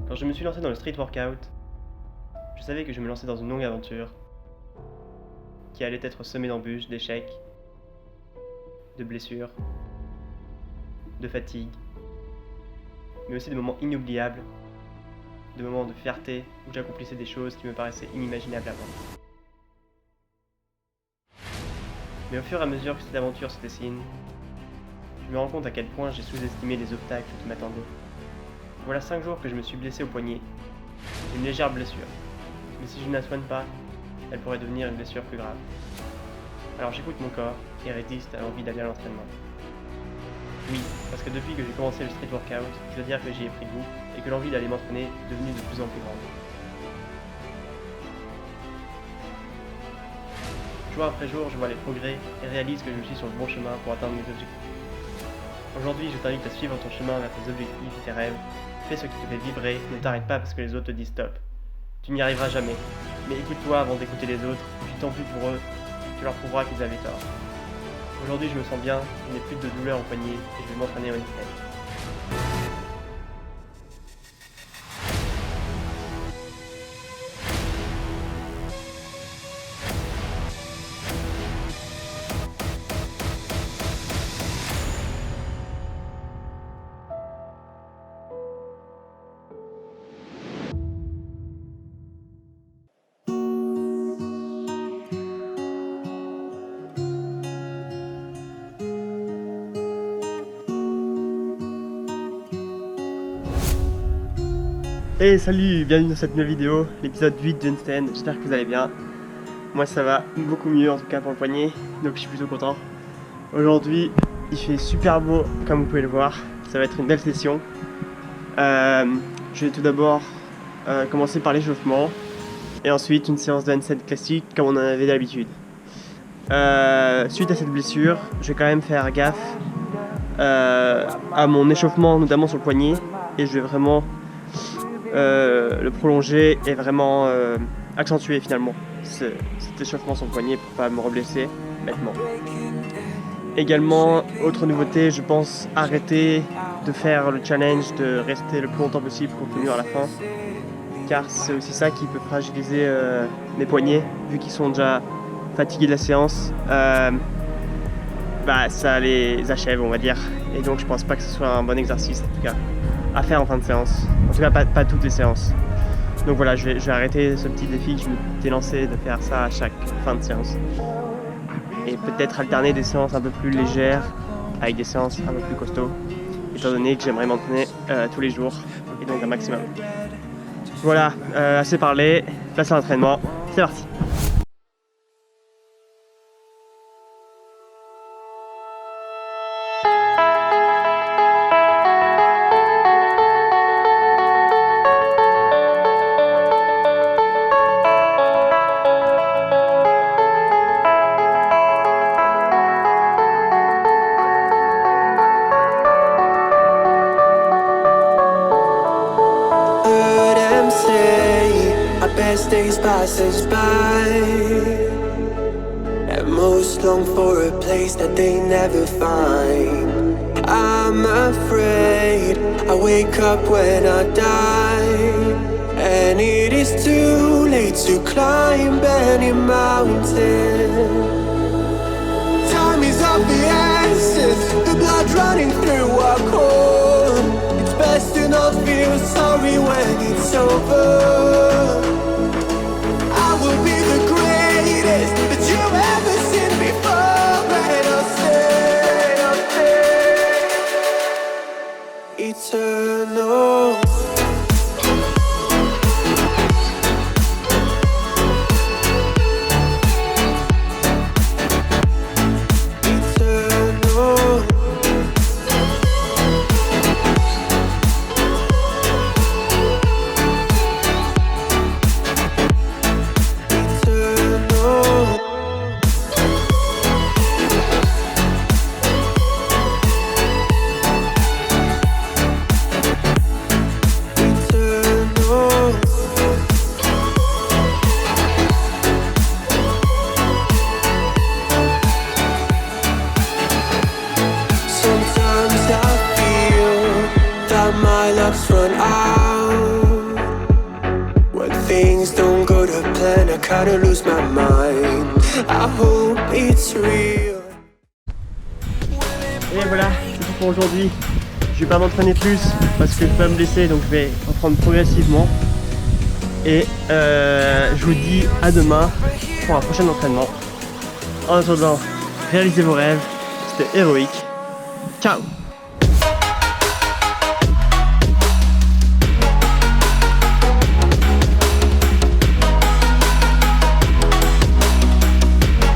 Quand je me suis lancé dans le street workout, je savais que je me lançais dans une longue aventure qui allait être semée d'embûches, d'échecs, de blessures, de fatigue, mais aussi de moments inoubliables, de moments de fierté où j'accomplissais des choses qui me paraissaient inimaginables avant. Mais au fur et à mesure que cette aventure se dessine, je me rends compte à quel point j'ai sous-estimé les obstacles qui m'attendaient. Voilà 5 jours que je me suis blessé au poignet. Une légère blessure. Mais si je ne la soigne pas, elle pourrait devenir une blessure plus grave. Alors j'écoute mon corps et résiste à l'envie d'aller à l'entraînement. Oui, parce que depuis que j'ai commencé le street workout, je dois dire que j'y ai pris goût et que l'envie d'aller m'entraîner est devenue de plus en plus grande. Jour après jour, je vois les progrès et réalise que je suis sur le bon chemin pour atteindre mes objectifs. Aujourd'hui, je t'invite à suivre ton chemin vers tes objectifs et tes rêves. Fais ce qui te fait vibrer, ne t'arrête pas parce que les autres te disent stop. Tu n'y arriveras jamais, mais écoute-toi avant d'écouter les autres, puis tant pis pour eux, tu leur prouveras qu'ils avaient tort. Aujourd'hui, je me sens bien, je n'ai plus de douleur au poignet et je vais m'entraîner en externe. Hey salut, bienvenue dans cette nouvelle vidéo, l'épisode 8 d'Einstein, j'espère que vous allez bien. Moi ça va beaucoup mieux en tout cas pour le poignet, donc je suis plutôt content. Aujourd'hui il fait super beau comme vous pouvez le voir, ça va être une belle session. Je vais tout d'abord commencer par l'échauffement et ensuite une séance d'Einstein classique comme on en avait d'habitude. Suite à cette blessure, je vais quand même faire gaffe à mon échauffement notamment sur le poignet et je vais vraiment le prolonger et vraiment accentuer finalement cet échauffement sur le poignet pour pas me reblesser bêtement. Également, autre nouveauté, je pense arrêter de faire le challenge de rester le plus longtemps possible pour tenir à la fin, car c'est aussi ça qui peut fragiliser mes poignets vu qu'ils sont déjà fatigués de la séance. Ça les achève on va dire, et donc je pense pas que ce soit un bon exercice en tout cas à faire en fin de séance, en tout cas pas toutes les séances. Donc voilà, je vais arrêter ce petit défi que je m'étais lancé de faire ça à chaque fin de séance et peut-être alterner des séances un peu plus légères avec des séances un peu plus costauds, étant donné que j'aimerais m'entraîner tous les jours et donc un maximum. Voilà, assez parlé, place à l'entraînement, c'est parti. Best days pass us by, and most long for a place that they never find. I'm afraid I wake up when I die, and it is too late to climb any mountain. Time is of the essence, the blood running through our core. It's best to not feel sorry when it's over. Will be the greatest that you've ever seen before, and I'll stay eternal. kinda lose my mind. I hope it's real. Et voilà, c'est tout pour aujourd'hui. Je vais pas m'entraîner plus parce que je vais me blesser, donc je vais reprendre progressivement. Et je vous dis à demain pour un prochain entraînement. En attendant, réalisez vos rêves, c'était héroïque. Ciao!